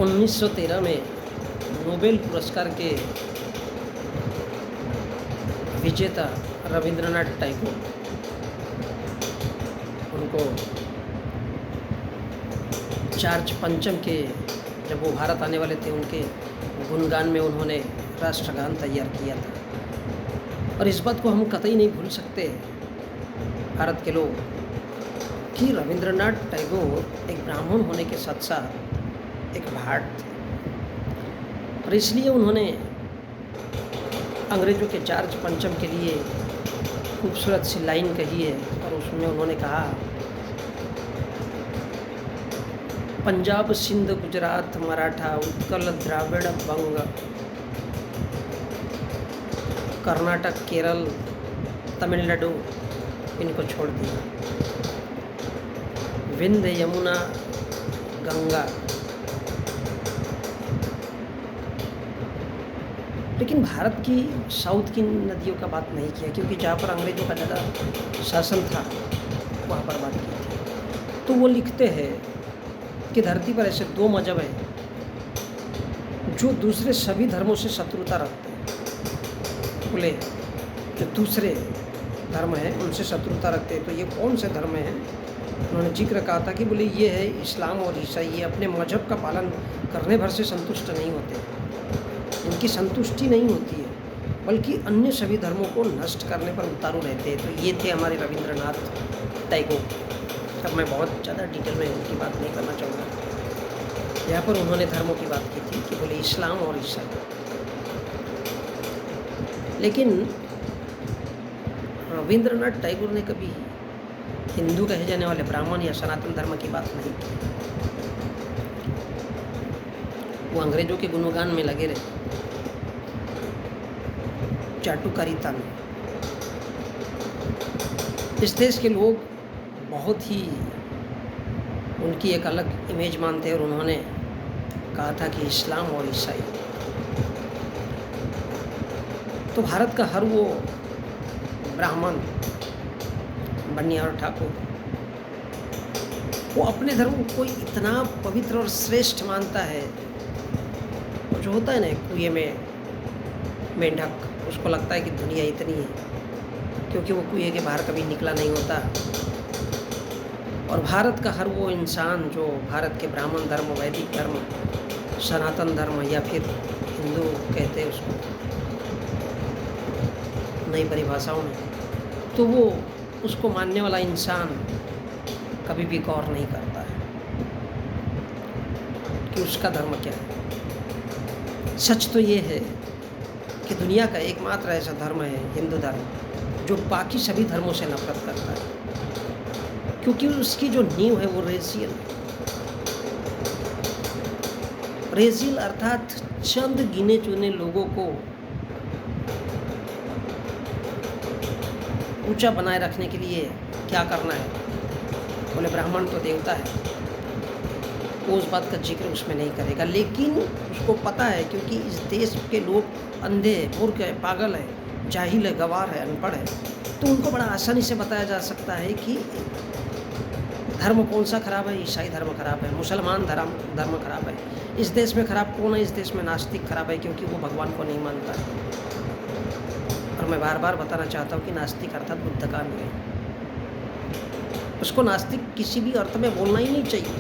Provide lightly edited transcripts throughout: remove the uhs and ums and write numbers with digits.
1913 में नोबेल पुरस्कार के विजेता रविंद्रनाथ टैगोर, उनको जॉर्ज पंचम के जब वो भारत आने वाले थे उनके गुणगान में उन्होंने राष्ट्रगान तैयार किया था। और इस बात को हम कतई नहीं भूल सकते भारत के लोग कि रविंद्रनाथ टैगोर एक ब्राह्मण होने के साथ साथ एक भाट थे। और इसलिए उन्होंने अंग्रेज़ों के जॉर्ज पंचम के लिए खूबसूरत सी लाइन कही है और उसमें उन्होंने कहा, पंजाब सिंध गुजरात मराठा उत्कल द्राविड़ बंग कर्नाटक केरल तमिलनाडु इनको छोड़ दिया, विंध्य यमुना गंगा। लेकिन भारत की साउथ की नदियों का बात नहीं किया, क्योंकि जहाँ पर अंग्रेज़ों का ज़्यादा शासन था वहाँ पर बात की थी। तो वो लिखते हैं कि धरती पर ऐसे दो मजहब हैं जो दूसरे सभी धर्मों से शत्रुता रखते हैं। बोले जो दूसरे धर्म हैं उनसे शत्रुता रखते हैं, तो ये कौन से धर्म हैं? उन्होंने जिक्र कहा था कि बोले ये है इस्लाम और ईसाई। ये अपने मजहब का पालन करने भर से संतुष्ट नहीं होते, इनकी संतुष्टि नहीं होती है, बल्कि अन्य सभी धर्मों को नष्ट करने पर उतारू रहते हैं। तो ये थे हमारे रविंद्रनाथ टैगोर। अब मैं बहुत ज़्यादा डिटेल में उनकी बात नहीं करना चाहूँगा। यहाँ पर उन्होंने धर्मों की बात की थी कि बोले इस्लाम और ईसाई। लेकिन रविंद्रनाथ टैगोर ने कभी हिंदू कहे जाने वाले ब्राह्मण या सनातन धर्म की बात नहीं की। वो अंग्रेजों के गुणगान में लगे रहे, चाटुकारिता में। इस देश के लोग बहुत ही उनकी एक अलग इमेज मानते हैं और उन्होंने कहा था कि इस्लाम और ईसाई। तो भारत का हर वो ब्राह्मण बनिया और ठाकुर वो अपने धर्म को इतना पवित्र और श्रेष्ठ मानता है। जो होता है ना कुएं में मेंढक, उसको लगता है कि दुनिया इतनी है, क्योंकि वो कुएं के बाहर कभी निकला नहीं होता। और भारत का हर वो इंसान जो भारत के ब्राह्मण धर्म, वैदिक धर्म, सनातन धर्म या फिर हिंदू कहते हैं उसको नई परिभाषाओं में, तो वो उसको मानने वाला इंसान कभी भी गौर नहीं करता है कि उसका धर्म क्या है। सच तो ये है कि दुनिया का एकमात्र ऐसा धर्म है हिंदू धर्म, जो बाकी सभी धर्मों से नफरत करता है, क्योंकि उसकी जो नींव है वो रेजियल। रेजियल अर्थात चंद गिने चुने लोगों को ऊंचा बनाए रखने के लिए क्या करना है। बोले ब्राह्मण तो देवता है, वो उस बात का जिक्र उसमें नहीं करेगा। लेकिन उसको पता है, क्योंकि इस देश के लोग अंधे, मूर्ख है, पागल है, जाहिल है, गवार है, अनपढ़ है, तो उनको बड़ा आसानी से बताया जा सकता है कि धर्म कौन सा खराब है। ईसाई धर्म खराब है, मुसलमान धर्म खराब है। इस देश में खराब कौन है? इस देश में नास्तिक खराब है, क्योंकि वो भगवान को नहीं मानता है। और मैं बार बार बताना चाहता हूँ कि नास्तिक अर्थात बुद्ध का अन्य है। उसको नास्तिक किसी भी अर्थ में बोलना ही नहीं चाहिए।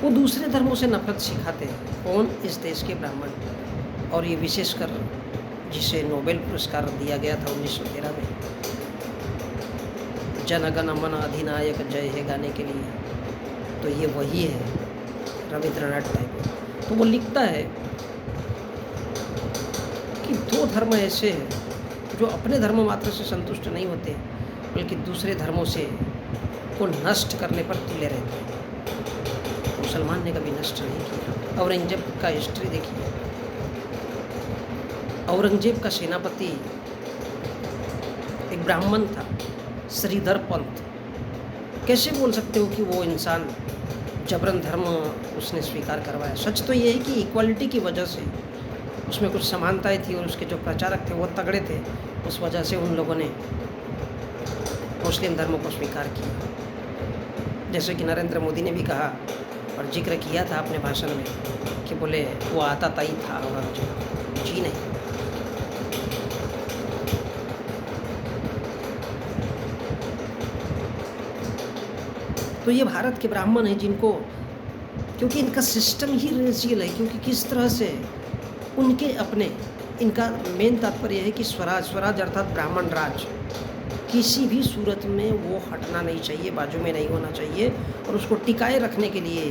वो दूसरे धर्मों से नफरत सिखाते हैं। कौन? इस देश के ब्राह्मण। और ये विशेषकर जिसे नोबेल पुरस्कार दिया गया था 1913 में, जन गण मन अधिनायक जय है गाने के लिए, तो ये वही है रविंद्रनाथ टैगोर। तो वो लिखता है कि दो धर्म ऐसे हैं जो अपने धर्म मात्र से संतुष्ट नहीं होते, बल्कि दूसरे धर्मों से को नष्ट करने पर तुले रहते हैं। मुसलमान ने कभी नष्ट नहीं किया। औरंगजेब का हिस्ट्री देखिए। औरंगजेब का सेनापति एक ब्राह्मण था, श्रीधर पंत। कैसे बोल सकते हो कि वो इंसान जबरन धर्म उसने स्वीकार करवाया? सच तो ये है कि इक्वालिटी की वजह से उसमें कुछ समानताएं थी और उसके जो प्रचारक थे वो तगड़े थे, उस वजह से उन लोगों ने मुस्लिम धर्म को स्वीकार किया। जैसे कि नरेंद्र मोदी ने भी कहा और जिक्र किया था अपने भाषण में कि बोले वो आता तई था और जी नहीं। तो ये भारत के ब्राह्मण हैं जिनको, क्योंकि इनका सिस्टम ही रेशियल है, क्योंकि किस तरह से उनके अपने, इनका मेन तात्पर्य है कि स्वराज अर्थात ब्राह्मण राज किसी भी सूरत में वो हटना नहीं चाहिए, बाजू में नहीं होना चाहिए, और उसको टिकाए रखने के लिए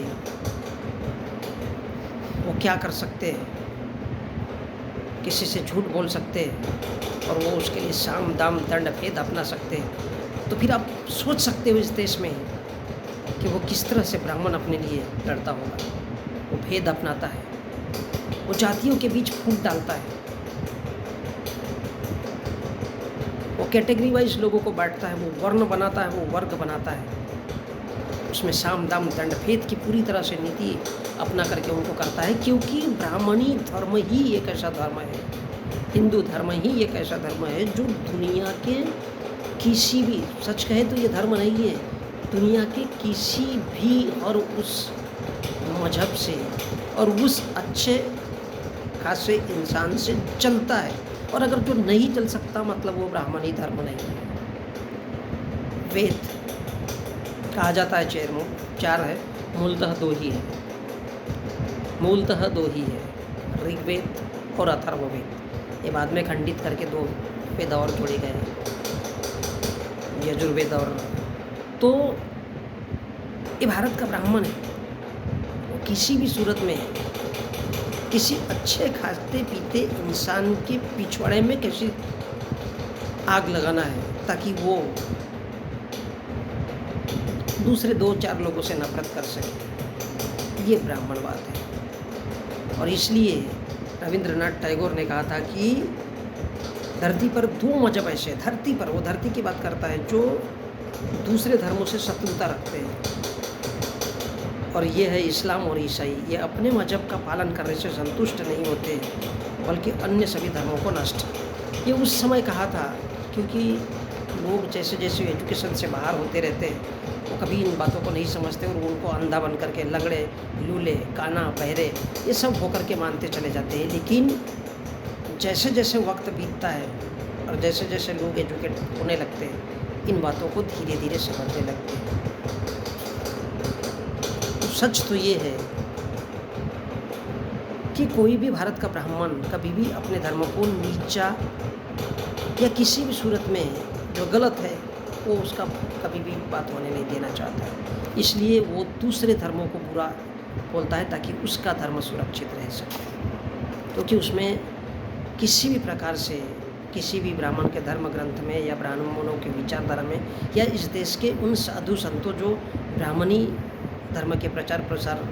वो क्या कर सकते हैं, किसी से झूठ बोल सकते हैं और वो उसके लिए साम दाम दंड भेद अपना सकते हैं। तो फिर आप सोच सकते हो इस देश में कि वो किस तरह से ब्राह्मण अपने लिए लड़ता होगा। वो भेद अपनाता है, वो जातियों के बीच फूट डालता है, वो कैटेगरी वाइज लोगों को बांटता है, वो वर्ण बनाता है, वो वर्ग बनाता है, उसमें साम दाम दंड भेद की पूरी तरह से नीति अपना करके उनको करता है। क्योंकि ब्राह्मणी धर्म ही एक ऐसा धर्म है, हिंदू धर्म ही एक ऐसा धर्म है जो दुनिया के किसी भी, सच कहे तो ये धर्म नहीं है, दुनिया के किसी भी और उस मजहब से और उस अच्छे खासे इंसान से चलता है। और अगर जो नहीं चल सकता मतलब वो ब्राह्मणी धर्म नहीं है। वेद कहा जाता है चार है, मूलतः दो ही है, मूलतः दो ही है, ऋग्वेद और अथर्ववेद। ये बाद में खंडित करके दो वेद और जोड़े गए हैं, यजुर्वेद और। तो ये भारत का ब्राह्मण है, वो किसी भी सूरत में किसी अच्छे खाते पीते इंसान के पिछवाड़े में कैसी आग लगाना है ताकि वो दूसरे 2-4 लोगों से नफरत कर सके, ये ब्राह्मणवाद है। और इसलिए रविंद्रनाथ टैगोर ने कहा था कि धरती पर 2 मजहब ऐसे, धरती पर, वो धरती की बात करता है, जो दूसरे धर्मों से शत्रुता रखते हैं, और ये है इस्लाम और ईसाई। ये अपने मजहब का पालन करने से संतुष्ट नहीं होते बल्कि अन्य सभी धर्मों को नष्ट। ये उस समय कहा था क्योंकि लोग जैसे जैसे एजुकेशन से बाहर होते रहते हैं वो कभी इन बातों को नहीं समझते और उनको अंधा बन करके लंगड़े, लूले, काना, बहरे ये सब होकर के मानते चले जाते हैं। लेकिन जैसे जैसे वक्त बीतता है और जैसे जैसे लोग एजुकेट होने लगते हैं इन बातों को धीरे धीरे समझने लगते हैं। तो सच तो ये है कि कोई भी भारत का ब्राह्मण कभी भी अपने धर्म को नीचा या किसी भी सूरत में जो गलत है वो उसका कभी भी बात होने नहीं देना चाहता है। इसलिए वो दूसरे धर्मों को बुरा बोलता है ताकि उसका धर्म सुरक्षित रह सके, क्योंकि उसमें किसी भी प्रकार से किसी भी ब्राह्मण के धर्म ग्रंथ में या ब्राह्मणों के विचारधारा में या इस देश के उन साधु संतों जो ब्राह्मणी धर्म के प्रचार प्रसार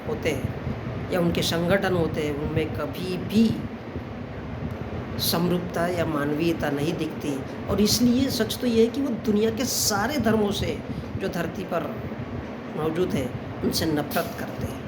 होते हैं या उनके संगठन होते हैं उनमें कभी भी समरूपता या मानवीयता नहीं दिखती। और इसलिए सच तो ये है कि वो दुनिया के सारे धर्मों से जो धरती पर मौजूद है उनसे नफरत करते हैं।